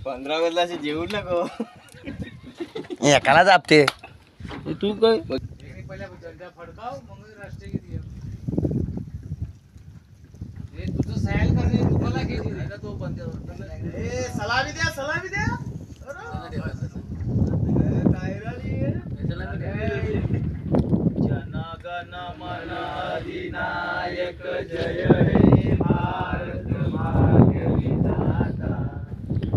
पंधरा वेळेला असे जेवू नको एकाला जापते तू काय सलामी द्या सलामी द्या जनगण मन अधिनायक जय हे भारत भाग्य विधाता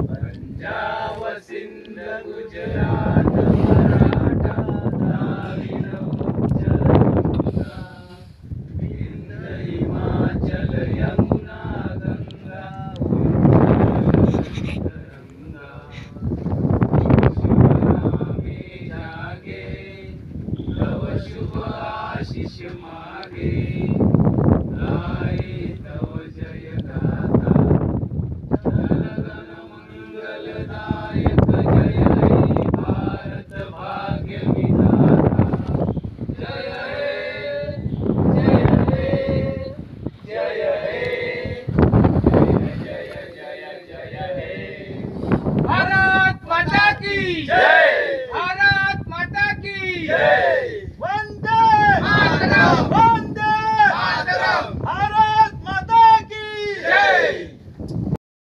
पंजाब सिंध गुजरात मराठा द्राविड उच्चल गंगा विंध्य हिमाचल यमुना गंगा तरंगा में जागे तव शुभ आशीष मागे गाए तव जय गाथा जनगण मंगलदायक जय हे भारत भाग्य विधाता जय हे जय हे जय हे जय जय जय हे भारत माता की जय भारत माता की जय